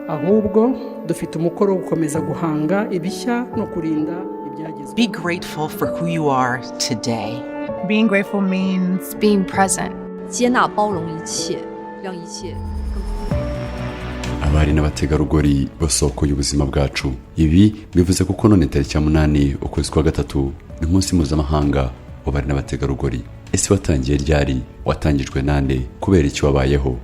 ahubwo dufite umukoro wo gukomeza guhanga ibishya no kurinda ibyagezweho. Be grateful for who you are today. Being grateful means being present. 接纳包容一切，让一切 abari n'abategarugori b'isoko y'ubuzima bwacu. Ibi bivuze kuko none tariki ya 8 ukwezi kwa gatatu ni umunsi mpuzamahanga w'abari n'abategarugori. Ese watangiye ryari? Watangijwe nande? Kubera iki wabayeho?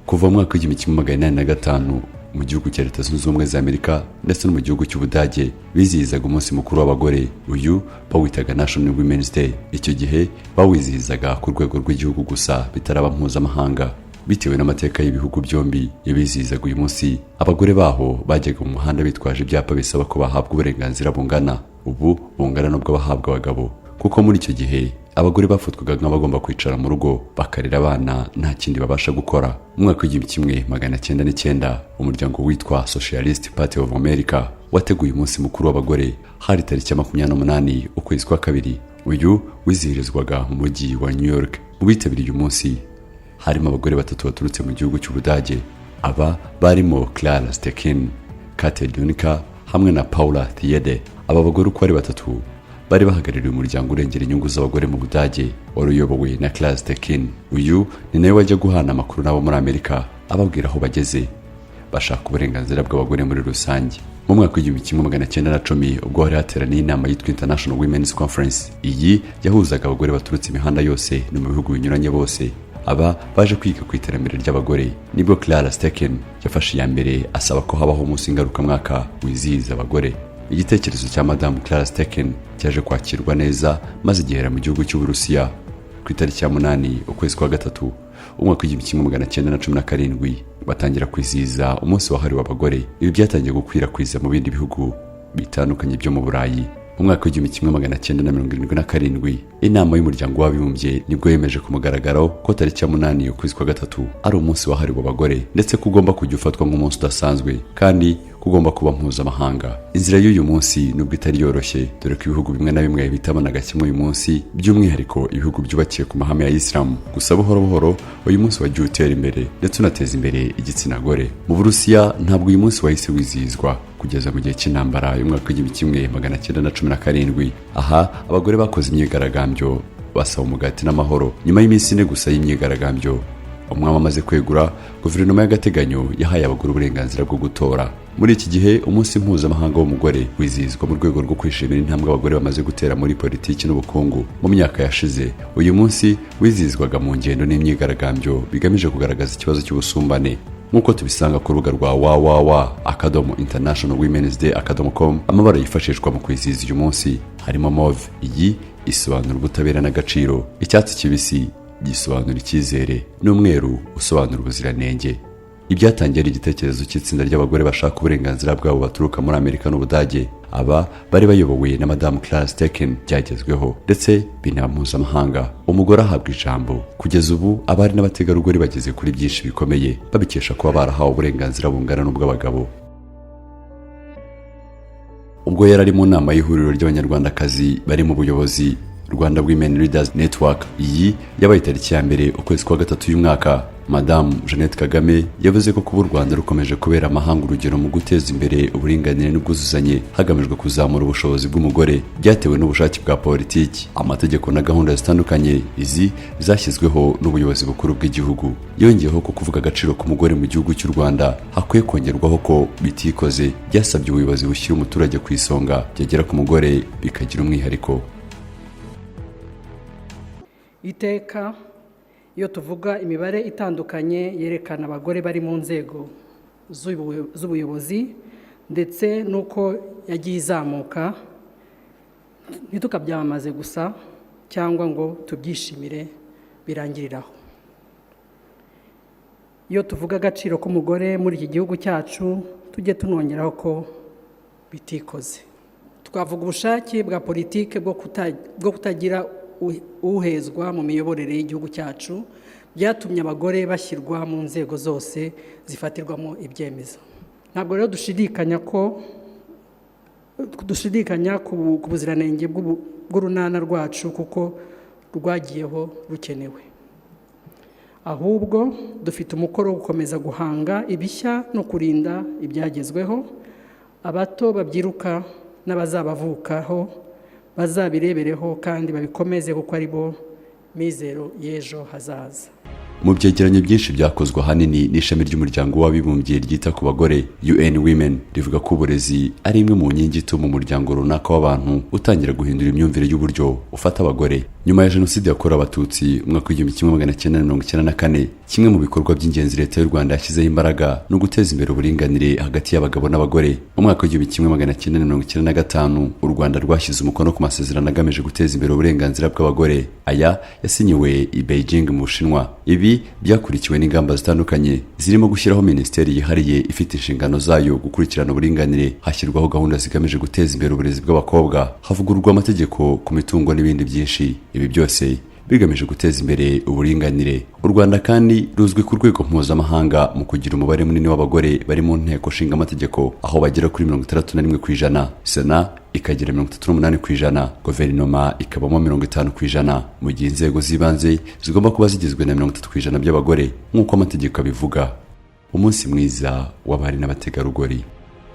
Kuva mu mwaka w'1885 mu gihugu cya Leta Zunze Ubumwe za Amerika ndetse no mu gihugu cy'Ubudage bizihizaga umunsi mukuru w'abagore. Uyu bawitaga National Women's Day. Icyo gihe bawizihizaga ku rwego rw'igihugu gusa bitaraba mpuzamahanga. Bitewe n'amateka y'ibihugu byombi yabizihizaga uyu munsi, abagore baho bajyaga mu muhanda bitwaje ibyapa bisaba ko bahabwa uburenganzira bungana. Ubu bungana n'ubwo bahabwa abagabo, kuko muri icyo gihe abagore bafatwaga nk'abagomba kwicara mu rugo bakarera abana nta kindi babasha gukora. Mu mwaka w'1909 umuryango witwa Socialist Party of America wateguye umunsi mukuru w'abagore. Hari tariki ya 28 ukwezi kwa kabiri. Uyu wizihirizwaga mu mujyi wa New York. Mu bitabiriye uyu munsi harimo abagore batatu baturutse mu gihugu cy'Ubudage. Aba barimo Clara Stekin, Kate Dunica hamwe na Paula Thiede. Aba bagore uko ari batatu bari bahagarariye umuryango urengera inyungu z'abagore mu Budage wari uyobowe na Clara Stekin. Uyu ni nawe wajya guhana amakuru nabo muri Amerika ababwira aho bageze bashaka uburenganzira bw'abagore muri rusange. Mu mwaka w'1910 ubwo hari hateraniye inama yitwa International Women's Conference. Iyi yahuzaga abagore baturutse imihanda yose no mu bihugu binyuranye bose. Aba baje kwiga ku iterambere ry'abagore. Nibwo Clara Stekin yafashe iya mbere asaba ko habaho umunsi ngarukamwaka wizihiza abagore. Igitekerezo cya Madame Clara Stekin cyaje kwakirwa neza maze gihera mu gihugu cy'Uburusiya ku itariki ya 8 ukwezi kwa gatatu umwaka w'1917 batangira kwizihiza umunsi wahariwe abagore. Ibi byatangiye gukwirakwiza mu bindi bihugu bitandukanye byo mu Burayi. Mu mwaka w'1977 inama y'umuryango w'abibumbye nibwo yemeje ku mugaragaro ko tariki ya 8 ukwezi kwa gatatu ari umunsi wahariwe abagore, ndetse kugomba kujya ufatwa nk'umunsi udasanzwe kandi kugomba kuba mpuzamahanga. Inzira y'uyu munsi nubwo itari yoroshye, dore ko ibihugu bimwe na bimwe bitabanaga kimwe uyu munsi, by'umwihariko ibihugu byubakiye ku mahame ya Islam. Gusa buhoro buhoro uyu munsi wagiye utera imbere ndetse unateza imbere igitsina gore. Mu Burusiya ntabwo uyu munsi wahise wizihizwa kugeza mu gihe cy'intambara y'umwaka w'1917. Aha abagore bakoze imyigaragambyo basaba umugati n'amahoro. Nyuma y'iminsi ine gusa y'imyigaragambyo, umwami amaze kwegura, guverinoma y'agateganyo yahaye abagore uburenganzira bwo gutora. Muri iki gihe umunsi mpuzamahanga w'umugore wizihizwa mu rwego rwo kwishimira intambwe abagore bamaze gutera muri politiki n'ubukungu mu myaka yashize. Uyu munsi wizihizwaga mu ngendo n'imyigaragambyo bigamije kugaragaza ikibazo cy'ubusumbane. Nk'uko tubisanga ku rubuga rwa www.internationalwomensday.com, amabara yifashishwa mu kwizihiza uyu munsi harimo mauve. Iyi isobanura ubutabera n'agaciro, icyatsi kibisi gisobanura icyizere, n'umweru usobanura ubuziranenge. Ibyatangiye ari igitekerezo cy'itsinda ry'abagore bashaka uburenganzira bwabo baturuka muri Amerika n'Ubudage. Aba bari bayobowe na Madame Clara Stekin byagezweho ndetse binaba mpuzamahanga. Umugore ahabwa ijambo. Kugeza ubu abari n'abategarugori bageze kuri byinshi bikomeye babikesha kuba barahawe uburenganzira bungana n'ubw'abagabo. Ubwo yari ari mu nama y'ihuriro ry'abanyarwandakazi bari mu buyobozi Rwanda Women Leaders Network, iyi yabaye tariki ya 1 ukwezi kwa gatatu y'umwaka, Madame Jeannette Kagame yavuze ko kuba u Rwanda rukomeje kubera amahanga urugero mu guteza imbere uburinganire n'ubwuzuzanye hagamijwe kuzamura ubushobozi bw'umugore byatewe n'ubushake bwa politiki, amategeko na gahunda zitandukanye izi zashyizweho n'ubuyobozi bukuru bw'igihugu. Yongeyeho ko kuvuga agaciro k'umugore mu gihugu cy'u Rwanda hakwiye kongerwaho ko bitikoze byasabye ubuyobozi bushyira umuturage ku isonga, byagera ku mugore bikagira umwihariko. Iteka iyo tuvuga imibare itandukanye yerekana abagore bari mu nzego z'ubuyobozi ndetse nuko yagiye izamuka, ntitukabyamamaze gusa cyangwa ngo tubyishimire birangiriraho. Iyo tuvuga agaciro k'umugore muri iki gihugu cyacu tujye tunongeraho ko bitikoze. Twavuga ubushake bwa politike bwo kutagira uhezwa mu miyoborere y'igihugu cyacu byatumye abagore bashyirwa mu nzego zose zifatirwamo ibyemezo. Ntabwo rero dushidikanya ku buziranenge bw'urunana rwacu kuko rwagiyeho rukenewe. ahubwo dufite umukoro wo gukomeza guhanga ibishya no kurinda ibyagezweho, abato babyiruka n'abazabavukaho bazabirebereho kandi babikomeze kuko ari bo mizero y'ejo hazaza. Mu byegeranyo byinshi byakozwe ahanini n'ishami ry'umuryango w'abibumbye ryita ku bagore UN Women rivuga ko uburezi ari imwe mu nkingi ituma umuryango runaka w'abantu utangira guhindura imyumvire y'uburyo ufata abagore. Nyuma ya jenoside yakorewe abatutsi mu mwaka w'1994, kimwe mu bikorwa by'ingenzi leta y'u Rwanda yashyizeho imbaraga no guteza imbere uburinganire hagati y'abagabo n'abagore. Mu mwaka w'1995 u Rwanda rwashyize umukono ku masezerano agamije guteza imbere uburenganzira bw'abagore. Aya yasinyiwe i Beijing mu Bushinwa. Ibi byakurikiwe n'ingamba zitandukanye zirimo gushyiraho minisiteri yihariye ifite inshingano zayo gukurikirana uburinganire, hashyirwaho gahunda zigamije guteza imbere uburezi bw'abakobwa, havugururwa amategeko ku mitungo n'ibindi byinshi. Ibi byose bigamije guteza imbere uburinganire. U Rwanda kandi ruzwi ku rwego mpuzamahanga mu kugira umubare munini w'abagore bari mu nteko nshinga amategeko, aho bagera kuri 61%, Sena ikagira 38%, guverinoma ikabamo 50%, mu gihe inzego z'ibanze zigomba kuba zigizwe na 30% by'abagore nk'uko amategeko abivuga. Umunsi mwiza w'abari n'abategarugori.